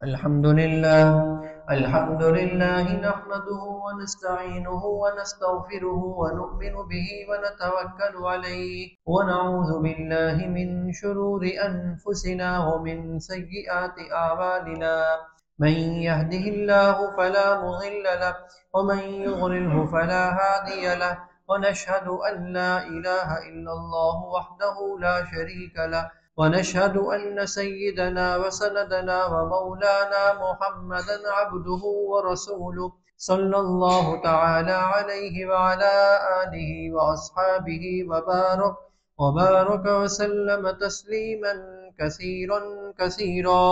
الحمد لله نحمده ونستعينه ونستغفره ونؤمن به ونتوكل عليه ونعوذ بالله من شرور أنفسنا ومن سيئات أعمالنا. من يهده الله فلا مضل له ومن يضلله فلا هادي له، ونشهد أن لا إله إلا الله وحده لا شريك له، ونشهد أن سيدنا وسندنا ومولانا محمدا عبده ورسوله صلى الله تعالى عليه وعلى آله وأصحابه وبارك وسلم تسليما كثيرا كثيرا.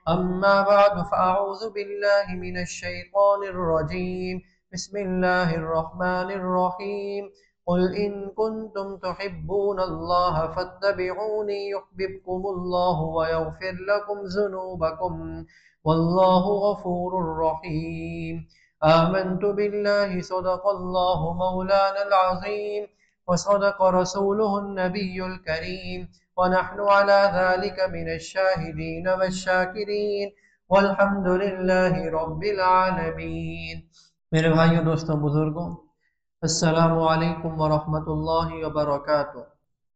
أما بعد، فأعوذ بالله من الشيطان الرجيم. بسم الله الرحمن الرحيم. قل إن كنتم تحبون الله فاتبعوني يحببكم الله ويغفر لكم ذنوبكم والله غفور رحيم. آمنت بالله، صدق الله مولانا العظيم، وصدق رسوله النبي الكريم، ونحن على ذلك من الشاهدين والشاكرين، والحمد لله رب العالمين. میرے بھائیوں، دوستوں، بزرگوں، السلام علیکم ورحمۃ اللہ وبرکاتہ۔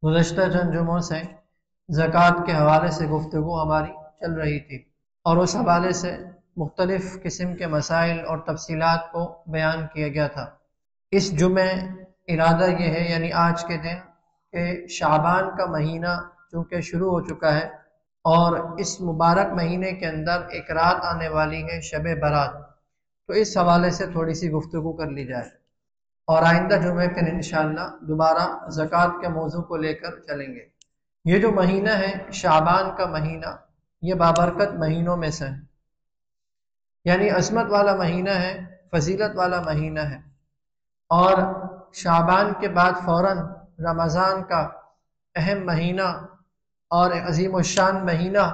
گزشتہ چند جمعوں سے زکوٰۃ کے حوالے سے گفتگو ہماری چل رہی تھی، اور اس حوالے سے مختلف قسم کے مسائل اور تفصیلات کو بیان کیا گیا تھا۔ اس جمعے ارادہ یہ ہے، یعنی آج کے دن، کہ شعبان کا مہینہ چونکہ شروع ہو چکا ہے اور اس مبارک مہینے کے اندر ایک رات آنے والی ہے، شب برات، تو اس حوالے سے تھوڑی سی گفتگو کر لی جائے، اور آئندہ جمعے کے دن انشاءاللہ دوبارہ زکوٰۃ کے موضوع کو لے کر چلیں گے۔ یہ جو مہینہ ہے شعبان کا مہینہ، یہ بابرکت مہینوں میں سے ہے، یعنی عظمت والا مہینہ ہے، فضیلت والا مہینہ ہے، اور شعبان کے بعد فوراً رمضان کا اہم مہینہ اور عظیم الشان مہینہ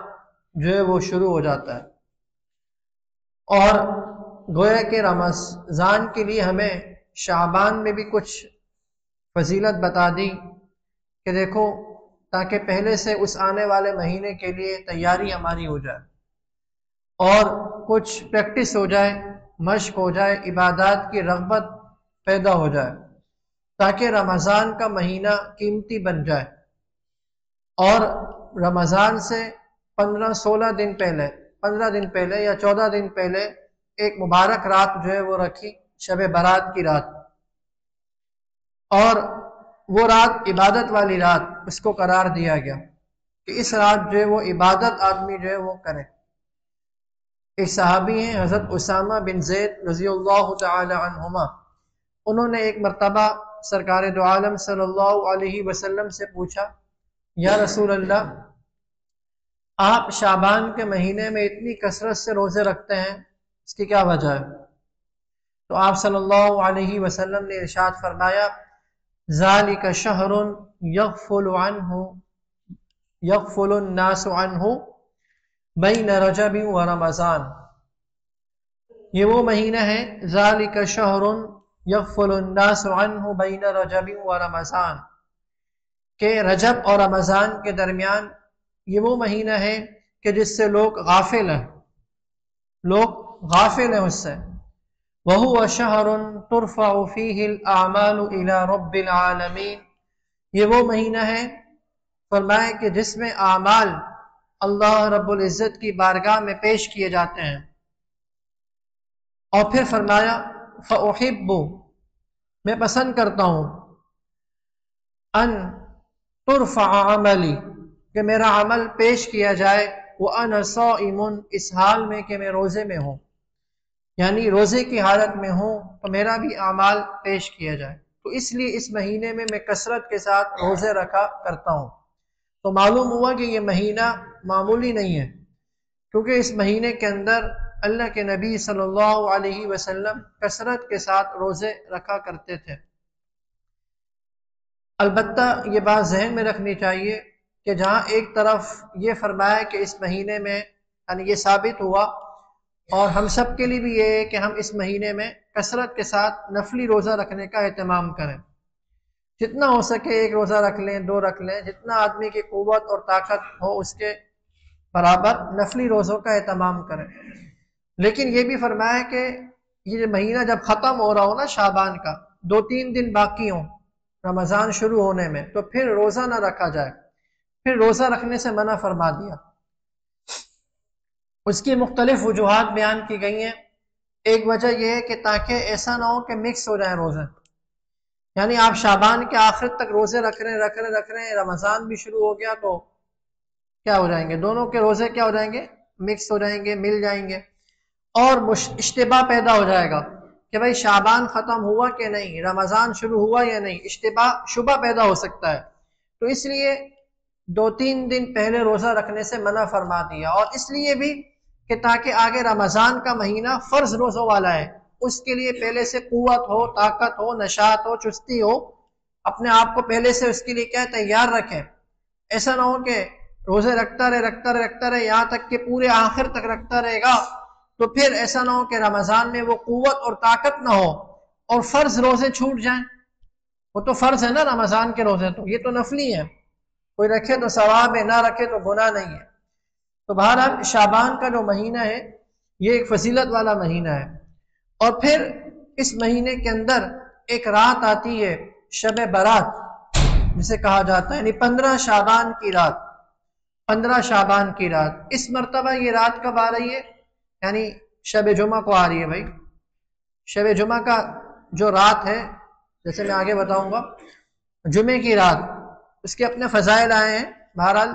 جو ہے وہ شروع ہو جاتا ہے۔ اور گویا کہ رمضان کے لیے ہمیں شعبان میں بھی کچھ فضیلت بتا دی کہ دیکھو، تاکہ پہلے سے اس آنے والے مہینے کے لیے تیاری ہماری ہو جائے اور کچھ پریکٹس ہو جائے، مشق ہو جائے، عبادات کی رغبت پیدا ہو جائے، تاکہ رمضان کا مہینہ قیمتی بن جائے۔ اور رمضان سے 15 دن پہلے یا 14 دن پہلے ایک مبارک رات جو ہے وہ رکھی، شب برات کی رات، اور وہ رات عبادت والی رات اس کو قرار دیا گیا کہ اس رات جو ہے وہ عبادت آدمی جو ہے وہ کرے۔ ایک صحابی ہیں حضرت اسامہ بن زید رضی اللہ تعالی عنہما، انہوں نے ایک مرتبہ سرکار دو عالم صلی اللہ علیہ وسلم سے پوچھا، یا رسول اللہ، آپ شعبان کے مہینے میں اتنی کثرت سے روزے رکھتے ہیں، اس کی کیا وجہ ہے؟ تو آپ صلی اللہ علیہ وسلم نے ارشاد فرمایا، ذالک شہر یغفل الناس عنہ بین رجب و رمضان۔ یہ وہ مہینہ ہے، ذالک شہر یغفل الناس عنہ بین رجب و رمضان، کہ رجب اور رمضان کے درمیان یہ وہ مہینہ ہے کہ جس سے لوگ غافل ہیں اس سے۔ وَهُوَ شَهْرٌ تُرْفَعُ فِيهِ الْأَعْمَالُ إِلَى رَبِّ الْعَالَمِينَ، یہ وہ مہینہ ہے، فرمائے کہ جس میں اعمال اللہ رب العزت کی بارگاہ میں پیش کیے جاتے ہیں۔ اور پھر فرمایا، فَأُحِبُّ، میں پسند کرتا ہوں، ان ترفع عملی، کہ میرا عمل پیش کیا جائے، وَأَنَا صَائِمٌ، اس حال میں کہ میں روزے میں ہوں، یعنی روزے کی حالت میں ہوں تو میرا بھی اعمال پیش کیا جائے۔ تو اس لیے اس مہینے میں میں کثرت کے ساتھ روزے رکھا کرتا ہوں۔ تو معلوم ہوا کہ یہ مہینہ معمولی نہیں ہے، کیونکہ اس مہینے کے اندر اللہ کے نبی صلی اللہ علیہ وسلم کثرت کے ساتھ روزے رکھا کرتے تھے۔ البتہ یہ بات ذہن میں رکھنی چاہیے کہ جہاں ایک طرف یہ فرمایا کہ اس مہینے میں، یعنی یہ ثابت ہوا، اور ہم سب کے لیے بھی یہ ہے کہ ہم اس مہینے میں کثرت کے ساتھ نفلی روزہ رکھنے کا اہتمام کریں، جتنا ہو سکے 1 روزہ رکھ لیں، 2 رکھ لیں، جتنا آدمی کی قوت اور طاقت ہو اس کے برابر نفلی روزوں کا اہتمام کریں۔ لیکن یہ بھی فرمایا کہ یہ مہینہ جب ختم ہو رہا ہو نا شعبان کا، 2-3 دن باقی ہوں رمضان شروع ہونے میں، تو پھر روزہ نہ رکھا جائے، پھر روزہ رکھنے سے منع فرما دیا۔ اس کی مختلف وجوہات بیان کی گئی ہیں۔ ایک وجہ یہ ہے کہ تاکہ ایسا نہ ہو کہ مکس ہو جائیں روزے، یعنی آپ شعبان کے آخر تک روزے رکھ رہے ہیں، رمضان بھی شروع ہو گیا تو کیا ہو جائیں گے، دونوں کے روزے کیا ہو جائیں گے، مکس ہو جائیں گے، مل جائیں گے، اور اشتباہ پیدا ہو جائے گا کہ بھائی شعبان ختم ہوا کہ نہیں، رمضان شروع ہوا یا نہیں، اشتباہ شبہ پیدا ہو سکتا ہے۔ تو اس لیے 2-3 دن پہلے روزہ رکھنے سے منع فرما دیا، اور اس لیے بھی کہ تاکہ آگے رمضان کا مہینہ فرض روزوں والا ہے، اس کے لیے پہلے سے قوت ہو، طاقت ہو، نشاط ہو، چستی ہو، اپنے آپ کو پہلے سے اس کے لیے کیا تیار رکھیں۔ ایسا نہ ہو کہ روزے رکھتا رہے یہاں تک کہ پورے آخر تک رکھتا رہے گا، تو پھر ایسا نہ ہو کہ رمضان میں وہ قوت اور طاقت نہ ہو اور فرض روزے چھوٹ جائیں۔ وہ تو فرض ہے نا رمضان کے روزے، تو یہ تو نفلی ہے، کوئی رکھے تو ثواب ہے، نہ رکھے تو گناہ نہیں ہے۔ تو بہرحال شعبان کا جو مہینہ ہے یہ ایک فضیلت والا مہینہ ہے، اور پھر اس مہینے کے اندر ایک رات آتی ہے شب برات جسے کہا جاتا ہے، یعنی 15 شعبان کی رات، 15 شعبان کی رات۔ اس مرتبہ یہ رات کب آ رہی ہے، یعنی شب جمعہ کو آ رہی ہے۔ بھائی شب جمعہ کا جو رات ہے، جیسے میں آگے بتاؤں گا، جمعے کی رات اس کے اپنے فضائل آئے ہیں، بہرحال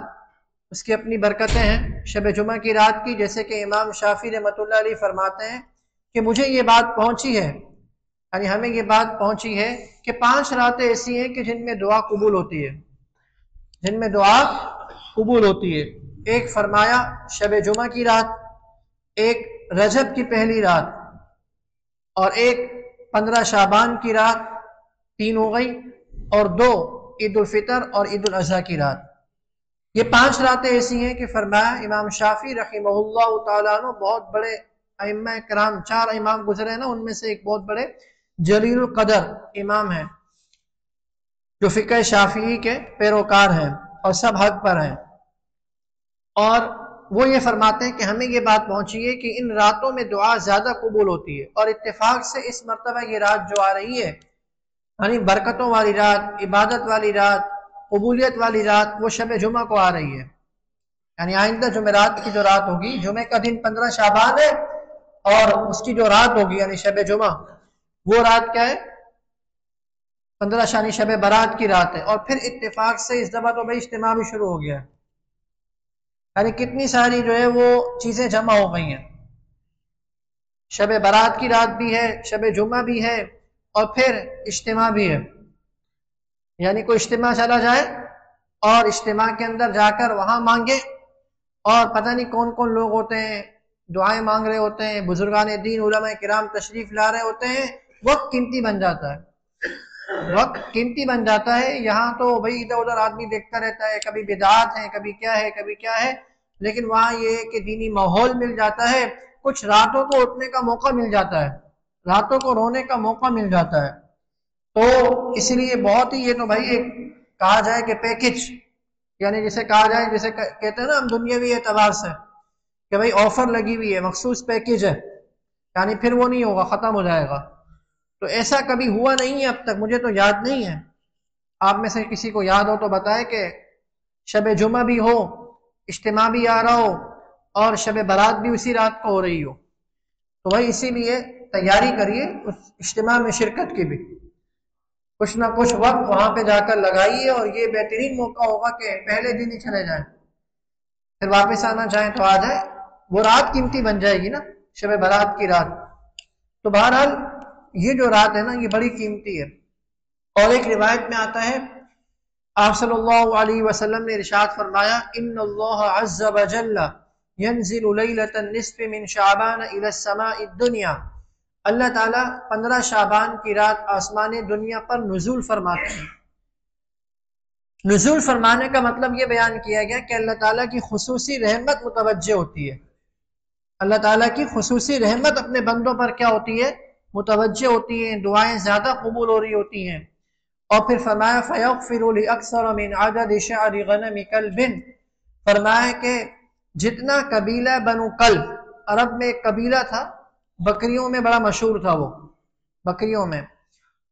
اس کی اپنی برکتیں ہیں شب جمعہ کی رات کی۔ جیسے کہ امام شافعی رحمۃ اللہ علیہ فرماتے ہیں کہ مجھے یہ بات پہنچی ہے، یعنی ہمیں یہ بات پہنچی ہے کہ 5 راتیں ایسی ہیں کہ جن میں دعا قبول ہوتی ہے، جن میں دعا قبول ہوتی ہے۔ ایک فرمایا شب جمعہ کی رات، ایک رجب کی پہلی رات، اور ایک 15 شعبان کی رات، 3 ہو گئی، اور 2 عید الفطر اور عید الاضحیٰ کی رات۔ یہ 5 راتیں ایسی ہیں کہ فرمایا امام شافعی رحمہ اللہ تعالیٰ عنہ بہت بڑے ائمہ کرام، 4 امام گزرے نا، ان میں سے ایک بہت بڑے جلیل القدر امام ہیں جو فقہ شافعی کے پیروکار ہیں اور سب حق پر ہیں، اور وہ یہ فرماتے ہیں کہ ہمیں یہ بات پہنچی ہے کہ ان راتوں میں دعا زیادہ قبول ہوتی ہے، اور اتفاق سے اس مرتبہ یہ رات جو آ رہی ہے، یعنی برکتوں والی رات، عبادت والی رات، قبولیت والی رات، وہ شب جمعہ کو آ رہی ہے۔ یعنی آئندہ جمعرات کی جو رات ہوگی، جمعے کا دن 15 شعبان ہے، اور اس کی جو رات ہوگی یعنی شب جمعہ، وہ رات کیا ہے، 15 شانی شب برات کی رات ہے۔ اور پھر اتفاق سے اس دفعہ تو بھائی اجتماع بھی شروع ہو گیا ہے، یعنی کتنی ساری جو ہے وہ چیزیں جمع ہو گئی ہیں، شب برات کی رات بھی ہے، شب جمعہ بھی ہے، اور پھر اجتماع بھی ہے۔ یعنی کوئی اجتماع چلا جائے اور اجتماع کے اندر جا کر وہاں مانگے، اور پتہ نہیں کون کون لوگ ہوتے ہیں دعائیں مانگ رہے ہوتے ہیں، بزرگان دین علماء کرام تشریف لا رہے ہوتے ہیں، وقت قیمتی بن جاتا ہے، وقت قیمتی بن جاتا ہے۔ یہاں تو بھائی ادھر ادھر آدمی دیکھتا رہتا ہے، کبھی بدعات ہے، کبھی کیا ہے، کبھی کیا ہے، لیکن وہاں یہ ہے کہ دینی ماحول مل جاتا ہے، کچھ راتوں کو اٹھنے کا موقع مل جاتا ہے، راتوں کو رونے کا موقع مل جاتا ہے۔ تو اس لیے بہت ہی یہ تو بھائی ایک کہا جائے کہ پیکج، یعنی جسے کہا جائے، جسے کہتے ہیں نا ہم دنیاوی اعتبار سے کہ بھائی آفر لگی ہوئی ہے، مخصوص پیکج ہے، یعنی پھر وہ نہیں ہوگا، ختم ہو جائے گا۔ تو ایسا کبھی ہوا نہیں ہے اب تک، مجھے تو یاد نہیں ہے، آپ میں سے کسی کو یاد ہو تو بتائے کہ شب جمعہ بھی ہو، اجتماع بھی آ رہا ہو، اور شب برات بھی اسی رات کو ہو رہی ہو۔ تو بھائی اسی لیے تیاری کریے اس اجتماع میں شرکت کی بھی، کچھ نہ کچھ وقت وہاں پہ جا کر لگائیے، اور یہ بہترین موقع ہوگا کہ پہلے دن ہی چلے جائیں، پھر واپس آنا چاہیں تو آ جائیں، وہ رات قیمتی بن جائے گی نا، شب برات کی رات۔ تو بہرحال یہ جو رات ہے نا یہ بڑی قیمتی ہے۔ اور ایک روایت میں آتا ہے آپ صلی اللہ علیہ وسلم نے ارشاد فرمایا، ان اللہ عز وجل ينزل لیلۃ النصف من شعبان الى السماء الدنیا، اللہ تعالیٰ 15 شعبان کی رات آسمان دنیا پر نزول فرماتے ہیں۔ نزول فرمانے کا مطلب یہ بیان کیا گیا کہ اللہ تعالیٰ کی خصوصی رحمت متوجہ ہوتی ہے، اللہ تعالیٰ کی خصوصی رحمت اپنے بندوں پر کیا ہوتی ہے، متوجہ ہوتی ہے، دعائیں زیادہ قبول ہو رہی ہوتی ہیں۔ اور پھر فرمایا فَيَغْفِرُ لِأَكْثَرَ مِنْ عَدَدِ شَعْرِ غَنَمِ كَلْبٍ، فرمایا کہ جتنا قبیلہ بنو کلب، عرب میں ایک قبیلہ تھا، بکریوں میں بڑا مشہور تھا وہ، بکریوں میں،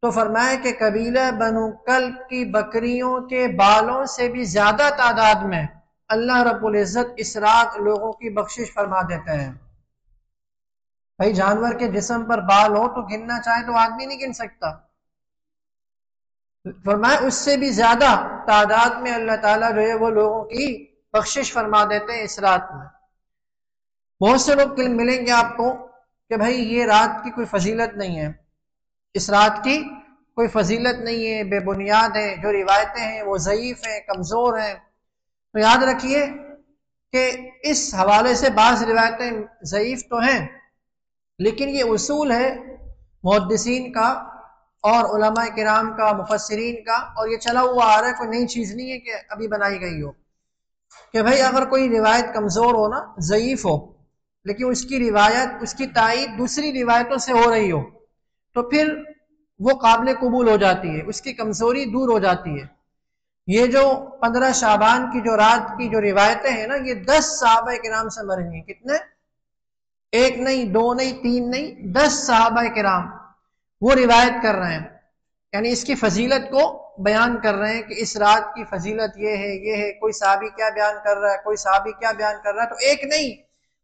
تو فرمایا کہ قبیلہ بنو کلب کی بکریوں کے بالوں سے بھی زیادہ تعداد میں اللہ رب العزت اس رات لوگوں کی بخشش فرما دیتے ہیں۔ بھائی جانور کے جسم پر بال ہو تو گننا چاہے تو آدمی نہیں گن سکتا، فرمایا اس سے بھی زیادہ تعداد میں اللہ تعالیٰ جو ہے وہ لوگوں کی بخشش فرما دیتے ہیں اس رات میں۔ بہت سے لوگ ملیں گے آپ کو کہ بھائی یہ رات کی کوئی فضیلت نہیں ہے، اس رات کی کوئی فضیلت نہیں ہے، بے بنیاد ہے، جو روایتیں ہیں وہ ضعیف ہیں، کمزور ہیں۔ تو یاد رکھیے کہ اس حوالے سے بعض روایتیں ضعیف تو ہیں، لیکن یہ اصول ہے محدثین کا اور علماء کرام کا، مفسرین کا، اور یہ چلا ہوا آ رہا ہے، کوئی نئی چیز نہیں ہے کہ ابھی بنائی گئی ہو، کہ بھائی اگر کوئی روایت کمزور ہو نا، ضعیف ہو، لیکن اس کی روایت، اس کی تائید دوسری روایتوں سے ہو رہی ہو، تو پھر وہ قابل قبول ہو جاتی ہے، اس کی کمزوری دور ہو جاتی ہے۔ یہ جو 15 شعبان کی جو رات کی جو روایتیں ہیں نا، یہ 10 صحابہ کرام سے مری ہیں۔ کتنے؟ ایک نہیں، دو نہیں، تین نہیں، 10 صحابہ کرام وہ روایت کر رہے ہیں، یعنی اس کی فضیلت کو بیان کر رہے ہیں کہ اس رات کی فضیلت یہ ہے، یہ ہے۔ کوئی صحابی کیا بیان کر رہا ہے، کوئی صحابی کیا بیان کر رہا ہے، تو ایک نہیں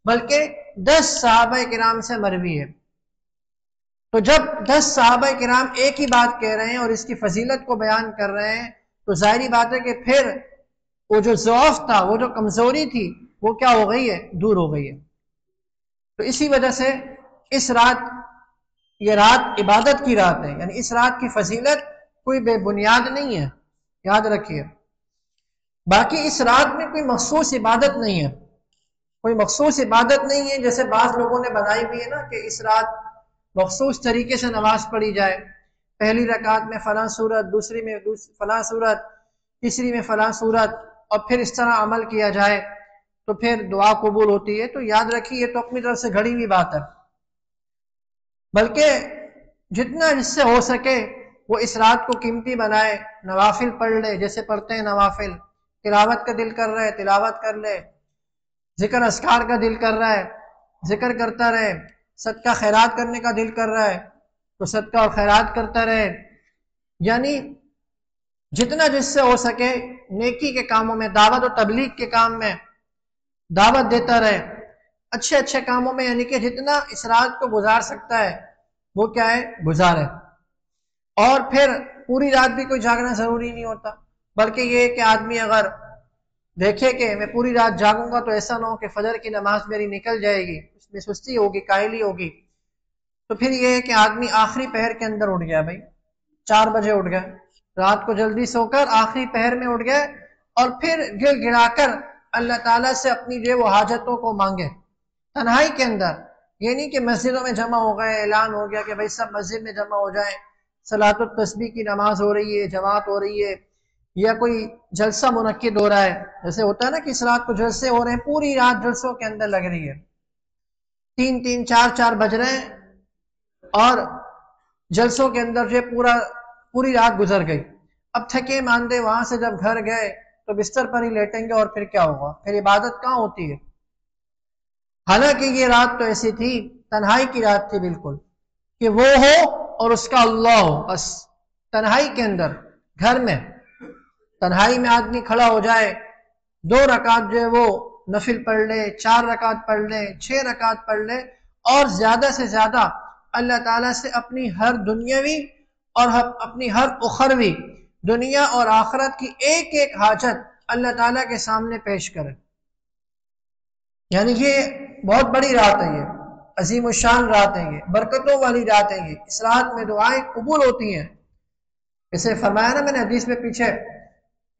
بلکہ 10 صحابہ کرام سے مروی ہے۔ تو جب 10 صحابہ کرام ایک ہی بات کہہ رہے ہیں اور اس کی فضیلت کو بیان کر رہے ہیں، تو ظاہری بات ہے کہ پھر وہ جو ضعف تھا، وہ جو کمزوری تھی، وہ کیا ہو گئی ہے؟ دور ہو گئی ہے۔ تو اسی وجہ سے اس رات، یہ رات عبادت کی رات ہے، یعنی اس رات کی فضیلت کوئی بے بنیاد نہیں ہے، یاد رکھیے۔ باقی اس رات میں کوئی مخصوص عبادت نہیں ہے، کوئی مخصوص عبادت نہیں ہے جیسے بعض لوگوں نے بنائی بھی ہے نا کہ اس رات مخصوص طریقے سے نماز پڑھی جائے، پہلی رکعت میں فلاں سورت، دوسری میں فلاں سورت، تیسری میں فلاں سورت، اور پھر اس طرح عمل کیا جائے تو پھر دعا قبول ہوتی ہے۔ تو یاد رکھیے یہ تو اپنی طرف سے گھڑی ہوئی بات ہے، بلکہ جتنا جس سے ہو سکے وہ اس رات کو قیمتی بنائے، نوافل پڑھ لے جیسے پڑھتے ہیں نوافل، تلاوت کا دل کر رہا ہے تلاوت کر لے، ذکر اذکار کا دل کر رہا ہے ذکر کرتا رہے، صدقہ خیرات کرنے کا دل کر رہا ہے تو صدقہ اور خیرات کرتا رہے، یعنی جتنا جس سے ہو سکے نیکی کے کاموں میں، دعوت و تبلیغ کے کام میں دعوت دیتا رہے، اچھے اچھے کاموں میں، یعنی کہ جتنا اس رات کو گزار سکتا ہے وہ کیا ہے؟ گزارے۔ اور پھر پوری رات بھی کوئی جاگنا ضروری نہیں ہوتا، بلکہ یہ ہے کہ آدمی اگر دیکھے کہ میں پوری رات جاگوں گا تو ایسا نہ ہو کہ فجر کی نماز میری نکل جائے گی، اس میں سستی ہوگی، کاہلی ہوگی، تو پھر یہ ہے کہ آدمی آخری پہر کے اندر اٹھ گیا، بھائی 4 بجے اٹھ گئے، رات کو جلدی سو کر آخری پہر میں اٹھ گئے، اور پھر گڑ گڑا کر اللہ تعالیٰ سے اپنی جو وہ حاجتوں کو مانگے تنہائی کے اندر۔ یہ نہیں کہ مسجدوں میں جمع ہو گئے، اعلان ہو گیا کہ بھائی سب مسجد میں جمع ہو جائیں، صلاۃ التسبیح کی نماز ہو رہی ہے، جماعت ہو رہی ہے، یا کوئی جلسہ منعقد ہو رہا ہے، جیسے ہوتا ہے نا کہ اس رات کو جلسے ہو رہے ہیں، پوری رات جلسوں کے اندر لگ رہی ہے، 3 4 بج رہے ہیں اور جلسوں کے اندر جو پوری رات گزر گئی، اب تھکے ماندے وہاں سے جب گھر گئے تو بستر پر ہی لیٹیں گے، اور پھر کیا ہوگا؟ پھر عبادت کہاں ہوتی ہے؟ حالانکہ یہ رات تو ایسی تھی، تنہائی کی رات تھی بالکل، کہ وہ ہو اور اس کا اللہ ہو، بس تنہائی کے اندر گھر میں تنہائی میں آدمی کھڑا ہو جائے، 2 رکعت جو ہے وہ نفل پڑھ لے، 4 رکعت پڑھ لے، 6 رکعت پڑھ لے، اور زیادہ سے زیادہ اللہ تعالیٰ سے اپنی ہر دنیاوی اور اپنی ہر اخروی، دنیا اور آخرت کی ایک ایک حاجت اللہ تعالیٰ کے سامنے پیش کرے۔ یعنی یہ بہت بڑی رات ہے، یہ عظیم الشان رات ہے، یہ برکتوں والی رات ہے، یہ اس رات میں دعائیں قبول ہوتی ہیں۔ اسے فرمایا نا میں نے حدیث میں پیچھے،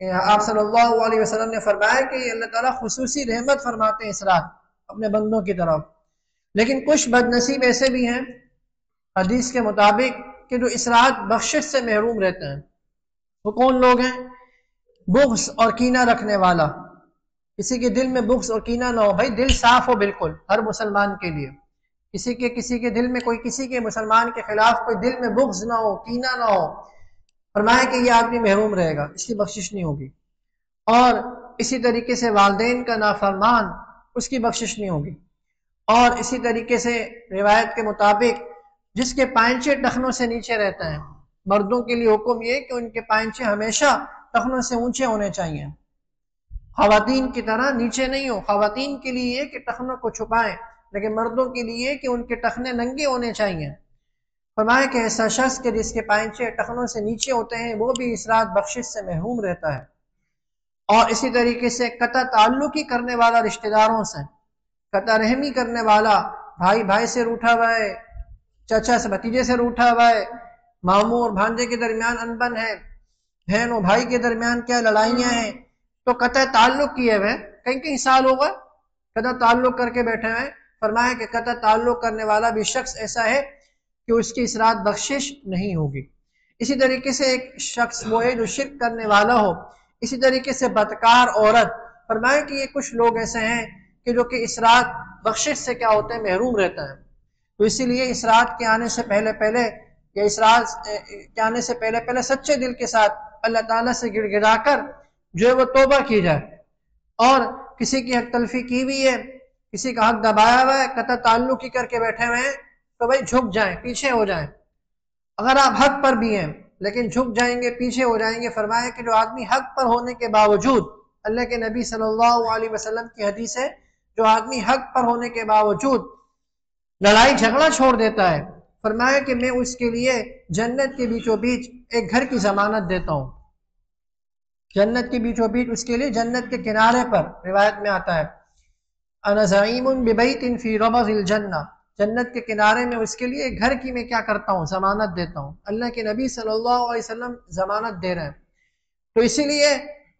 آپ صلی اللہ علیہ وسلم نے فرمایا کہ اللہ تعالیٰ خصوصی رحمت فرماتے ہیں اس رات اپنے بندوں کی طرف، لیکن کچھ بد نصیب ایسے بھی ہیں حدیث کے مطابق کہ جو اس رات بخشش سے محروم رہتے ہیں۔ وہ کون لوگ ہیں؟ بغض اور کینہ رکھنے والا، کسی کے دل میں بغض اور کینہ نہ ہو، بھائی دل صاف ہو بالکل ہر مسلمان کے لیے، کسی کے دل میں کوئی کسی کے مسلمان کے خلاف کوئی دل میں بغض نہ ہو، کینہ نہ ہو، فرمایا کہ یہ آدمی محروم رہے گا، اس کی بخشش نہیں ہوگی۔ اور اسی طریقے سے والدین کا نافرمان اس کی بخشش نہیں ہوگی۔ اور اسی طریقے سے روایت کے مطابق جس کے پائنچے ٹخنوں سے نیچے رہتا ہے، مردوں کے لیے حکم یہ کہ ان کے پائنچے ہمیشہ ٹخنوں سے اونچے ہونے چاہیے، خواتین کی طرح نیچے نہیں ہو۔ خواتین کے لیے یہ کہ ٹخنوں کو چھپائیں، لیکن مردوں کے لیے کہ ان کے ٹخنے ننگے ہونے چاہیے۔ فرمایا کہ ایسا شخص کے جس کے پائنچے ٹخنوں سے نیچے ہوتے ہیں وہ بھی اس رات بخشش سے محروم رہتا ہے۔ اور اسی طریقے سے قطع تعلقی کرنے والا رشتہ داروں سے، قطع رحمی کرنے والا، بھائی بھائی سے روٹھا ہوا ہے، چچا سے بھتیجے سے روٹھا ہوا ہے، ماموں اور بھانجے کے درمیان انبن ہے، بہن اور بھائی کے درمیان کیا لڑائیاں ہیں، تو قطع تعلق کیے ہوئے کئی کئی سال ہوگا قطع تعلق کر کے بیٹھے ہوئے۔ فرمایا کہ قطع تعلق کرنے والا بھی شخص ایسا ہے کہ اس کی اس رات بخشش نہیں ہوگی۔ اسی طریقے سے ایک شخص وہ ہے جو شرک کرنے والا ہو، اسی طریقے سے بدکار عورت۔ فرمایا کہ یہ کچھ لوگ ایسے ہیں کہ جو کہ اس رات بخشش سے کیا ہوتے ہیں، محروم رہتا ہے۔ تو اسی لیے اس رات کے آنے سے پہلے یا اس رات کے آنے سے پہلے سچے دل کے ساتھ اللہ تعالیٰ سے گڑ گڑا کر جو ہے وہ توبہ کی جائے۔ اور کسی کی حق تلفی کی ہوئی ہے، کسی کا حق دبایا ہوا ہے، قطع تعلق ہی کر کے بیٹھے ہوئے ہیں، تو بھائی جھک جائیں، پیچھے ہو جائیں۔ اگر آپ حق پر بھی ہیں لیکن جھک جائیں گے، پیچھے ہو جائیں گے، فرمایا کہ جو آدمی حق پر ہونے کے باوجود، اللہ کے نبی صلی اللہ علیہ وسلم کی حدیث ہے، جو آدمی حق پر ہونے کے باوجود لڑائی جھگڑا چھوڑ دیتا ہے، فرمایا کہ میں اس کے لیے جنت کے بیچوں بیچ ایک گھر کی ضمانت دیتا ہوں۔ جنت کے بیچوں بیچ اس کے لیے جنت کے کنارے پر، روایت میں آتا ہے انا زعیم ببیت فی ربض الجنہ، جنت کے کنارے میں اس کے لیے گھر کی میں کیا کرتا ہوں، ضمانت دیتا ہوں۔ اللہ کے نبی صلی اللہ علیہ وسلم ضمانت دے رہے ہیں۔ تو اسی لیے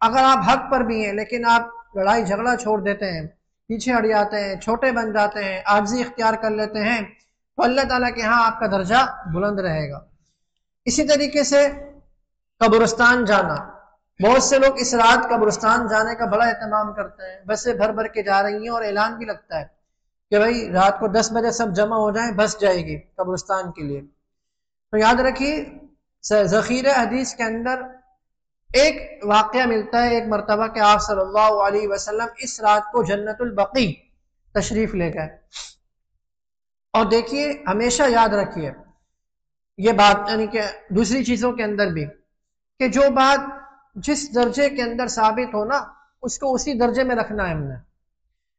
اگر آپ حق پر بھی ہیں لیکن آپ لڑائی جھگڑا چھوڑ دیتے ہیں، پیچھے ہٹ جاتے ہیں، چھوٹے بن جاتے ہیں، عاجزی اختیار کر لیتے ہیں، تو اللہ تعالیٰ کے ہاں آپ کا درجہ بلند رہے گا۔ اسی طریقے سے قبرستان جانا، بہت سے لوگ اس رات قبرستان جانے کا بڑا اہتمام کرتے ہیں، بسیں بھر بھر کے جا رہی ہیں اور اعلان بھی لگتا ہے کہ بھائی رات کو 10 بجے سب جمع ہو جائیں، بس جائے گی قبرستان کے لیے۔ تو یاد رکھیے ذخیرہ حدیث کے اندر ایک واقعہ ملتا ہے ایک مرتبہ کہ آپ صلی اللہ علیہ وسلم اس رات کو جنت البقیع تشریف لے گئے۔ اور دیکھیے ہمیشہ یاد رکھیے یہ بات، یعنی کہ دوسری چیزوں کے اندر بھی، کہ جو بات جس درجے کے اندر ثابت ہو نا اس کو اسی درجے میں رکھنا ہے ہم نے۔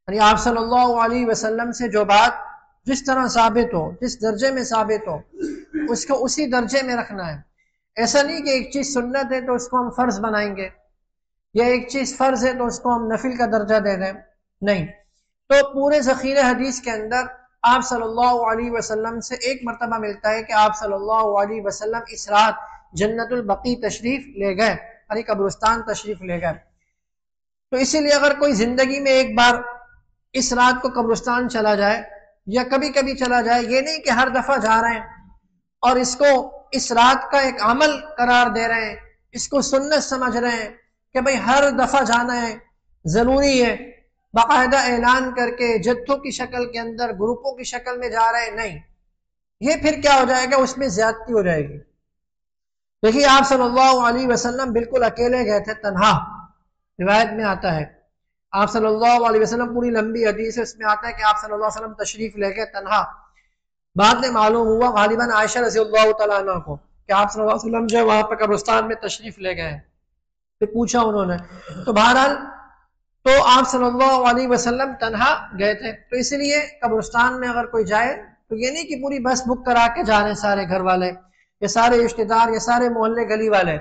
یعنی آپ صلی اللہ علیہ وسلم سے جو بات جس طرح ثابت ہو، جس درجے میں ثابت ہو، اس کو اسی درجے میں رکھنا ہے۔ ایسا نہیں کہ ایک چیز سنت ہے تو اس کو ہم فرض بنائیں گے، یا ایک چیز فرض ہے تو اس کو ہم نفل کا درجہ دے دیں، نہیں۔ تو پورے ذخیرہ حدیث کے اندر آپ صلی اللہ علیہ وسلم سے ایک مرتبہ ملتا ہے کہ آپ صلی اللہ علیہ وسلم اس رات جنت البقیع تشریف لے گئے، یعنی قبرستان تشریف لے گئے۔ تو اسی لیے اگر کوئی زندگی میں ایک بار اس رات کو قبرستان چلا جائے یا کبھی کبھی چلا جائے، یہ نہیں کہ ہر دفعہ جا رہے ہیں اور اس کو اس رات کا ایک عمل قرار دے رہے ہیں، اس کو سنت سمجھ رہے ہیں کہ بھئی ہر دفعہ جانا ہے، ضروری ہے، باقاعدہ اعلان کر کے جتھوں کی شکل کے اندر، گروپوں کی شکل میں جا رہے ہیں، نہیں۔ یہ پھر کیا ہو جائے گا، اس میں زیادتی ہو جائے گی۔ دیکھیے آپ صلی اللہ علیہ وسلم بالکل اکیلے گئے تھے، تنہا، روایت میں آتا ہے آپ صلی اللہ علیہ وسلم، پوری لمبی حدیث ہے، اس میں آتا ہے کہ آپ صلی اللہ علیہ وسلم تشریف لے گئے تنہا۔ بعد میں معلوم ہوا غالباً عائشہ رضی اللہ تعالیٰ عنہ کو کہ آپ صلی اللہ علیہ وسلم جو ہے وہاں پہ قبرستان میں تشریف لے گئے ہیں، پھر پوچھا انہوں نے، تو بہرحال تو آپ صلی اللہ علیہ وسلم تنہا گئے تھے۔ تو اسی لیے قبرستان میں اگر کوئی جائے تو یہ نہیں کہ پوری بس بک کرا کے جا رہے ہیں سارے گھر والے یا سارے رشتہ دار یا سارے محلے گلی والے،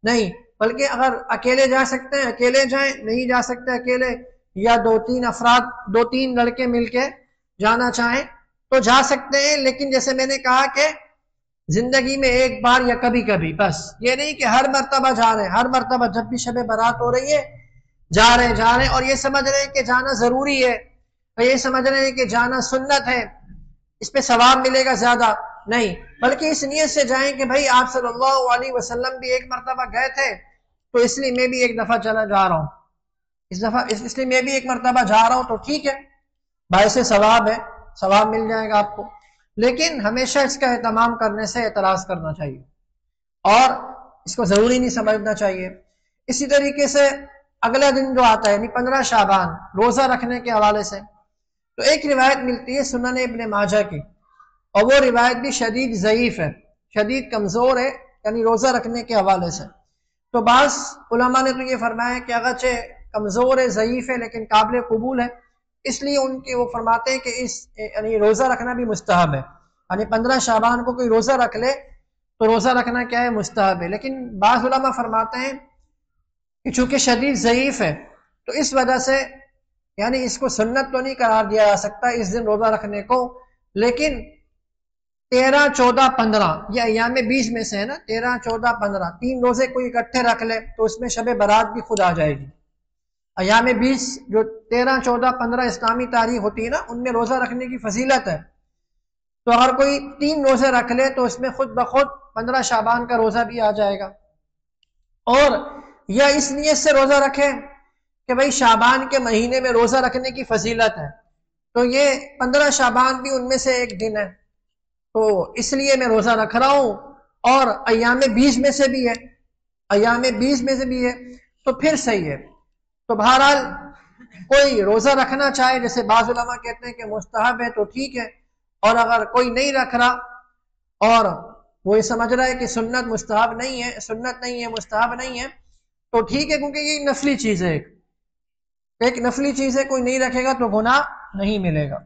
نہیں، بلکہ اگر اکیلے جا سکتے ہیں اکیلے جائیں، نہیں جا سکتے اکیلے، یا دو تین لڑکے مل کے جانا چاہیں تو جا سکتے ہیں، لیکن جیسے میں نے کہا کہ زندگی میں ایک بار یا کبھی کبھی، بس یہ نہیں کہ ہر مرتبہ جا رہے ہیں، ہر مرتبہ جب بھی شب برات ہو رہی ہے جا رہے ہیں اور یہ سمجھ رہے ہیں کہ جانا ضروری ہے، اور یہ سمجھ رہے ہیں کہ جانا سنت ہے، اس پہ ثواب ملے گا زیادہ، نہیں، بلکہ اس نیت سے جائیں کہ بھائی آپ صلی اللہ علیہ وسلم بھی ایک مرتبہ گئے تھے تو اس لیے میں بھی ایک دفعہ چلا جا رہا ہوں، اس لیے میں بھی ایک مرتبہ جا رہا ہوں، تو ٹھیک ہے، باعث ثواب ہے، ثواب مل جائے گا آپ کو، لیکن ہمیشہ اس کا اہتمام کرنے سے اعتراض کرنا چاہیے اور اس کو ضروری نہیں سمجھنا چاہیے۔ اسی طریقے سے اگلا دن جو آتا ہے یعنی 15 شعبان روزہ رکھنے کے حوالے سے، تو ایک روایت ملتی ہے سنن ابن ماجہ کی، اور وہ روایت بھی شدید ضعیف ہے، شدید کمزور ہے، یعنی روزہ رکھنے کے حوالے سے۔ تو بعض علماء نے تو یہ فرمایا کہ اگرچہ کمزور ہے، ضعیف ہے، لیکن قابل قبول ہے، اس لیے ان کے وہ فرماتے ہیں کہ اس یعنی روزہ رکھنا بھی مستحب ہے، یعنی 15 شعبان کو کوئی روزہ رکھ لے تو روزہ رکھنا کیا ہے؟ مستحب ہے۔ لیکن بعض علماء فرماتے ہیں کہ چونکہ شدید ضعیف ہے تو اس وجہ سے یعنی اس کو سنت تو نہیں قرار دیا جا سکتا اس دن روزہ رکھنے کو، لیکن 13، 14، 15 یہ ایام 20 میں سے ہے نا، 13، 14، 15 3 روزے کوئی اکٹھے رکھ لے تو اس میں شب برات بھی خود آ جائے گی۔ ایام 20 جو 13، 14، 15 اسلامی تاریخ ہوتی ہے نا، ان میں روزہ رکھنے کی فضیلت ہے، تو اگر کوئی 3 روزے رکھ لے تو اس میں خود بخود 15 شعبان کا روزہ بھی آ جائے گا۔ اور یا اس نیت سے روزہ رکھے کہ بھئی شعبان کے مہینے میں روزہ رکھنے کی فضیلت ہے، تو یہ 15 شعبان بھی ان میں سے ایک دن ہے، تو اس لیے میں روزہ رکھ رہا ہوں، اور ایام 20 میں سے بھی ہے، ایام 20 میں سے بھی ہے، تو پھر صحیح ہے۔ تو بہرحال کوئی روزہ رکھنا چاہے، جیسے بعض علماء کہتے ہیں کہ مستحب ہے تو ٹھیک ہے، اور اگر کوئی نہیں رکھ رہا اور وہ یہ سمجھ رہا ہے کہ سنت مستحب نہیں ہے، سنت نہیں ہے، مستحب نہیں ہے، تو ٹھیک ہے، کیونکہ یہ نفلی چیز ہے، ایک نفلی چیز ہے، کوئی نہیں رکھے گا تو گناہ نہیں ملے گا۔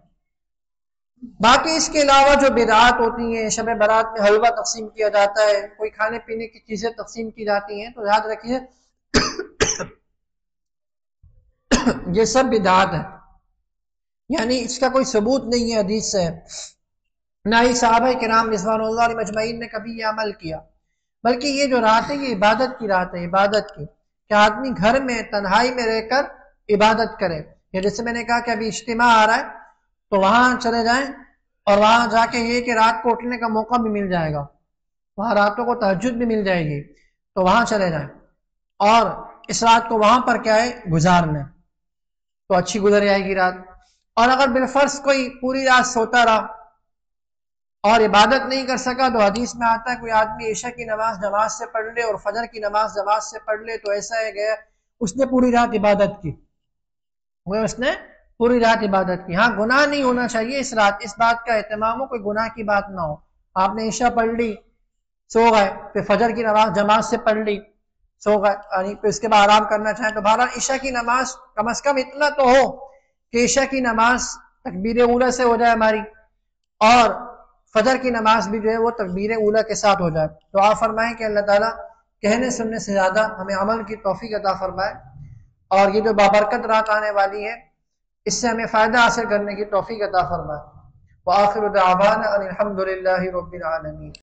باقی اس کے علاوہ جو بدعات ہوتی ہیں، شب برات میں حلوہ تقسیم کیا جاتا ہے، کوئی کھانے پینے کی چیزیں تقسیم کی جاتی ہیں، تو یاد رکھیے یہ سب بدعات ہے، یعنی اس کا کوئی ثبوت نہیں ہے حدیث سے، نہ ہی صحابہ کرام رضوان اللہ علیہم اجمعین نے کبھی یہ عمل کیا، بلکہ یہ جو رات ہے یہ عبادت کی رات ہے، عبادت کی، کہ آدمی گھر میں تنہائی میں رہ کر عبادت کرے، یا جیسے میں نے کہا کہ ابھی اجتماع آ رہا ہے تو وہاں چلے جائیں، اور وہاں جا کے یہ کہ رات کو اٹھنے کا موقع بھی مل جائے گا، وہاں راتوں کو تہجد بھی مل جائے گی، تو وہاں چلے جائیں، اور اس رات کو وہاں پر کیا ہے؟ گزار لیں، تو اچھی گزر جائے گی رات۔ اور اگر بالفرض کوئی پوری رات سوتا رہا اور عبادت نہیں کر سکا، تو حدیث میں آتا ہے کوئی آدمی عشاء کی نماز جماعت سے پڑھ لے اور فجر کی نماز جماعت سے پڑھ لے، تو ایسا ہے گیا اس نے پوری رات عبادت کی، وہ اس نے پوری رات عبادت کی۔ ہاں گناہ نہیں ہونا چاہیے اس رات، اس بات کا اہتمام ہو، کوئی گناہ کی بات نہ ہو، آپ نے عشاء پڑھ لی سو گئے، پھر فجر کی نماز جماعت سے پڑھ لی سو گئے، یعنی پھر اس کے بعد آرام کرنا چاہیں، تو بہرحال عشاء کی نماز کم از کم اتنا تو ہو کہ عشاء کی نماز تکبیر اولیٰ سے ہو جائے ہماری، اور فجر کی نماز بھی جو ہے وہ تکبیر اولیٰ کے ساتھ ہو جائے۔ تو آپ فرمائیں کہ اللہ تعالیٰ کہنے سننے سے زیادہ ہمیں عمل کی توفیق عطا فرمائے، اور یہ جو بابرکت رات آنے والی ہے اس سے ہمیں فائدہ حاصل کرنے کی توفیق عطا فرمائے۔ وآخر دعوانا ان الحمد للہ رب العالمین۔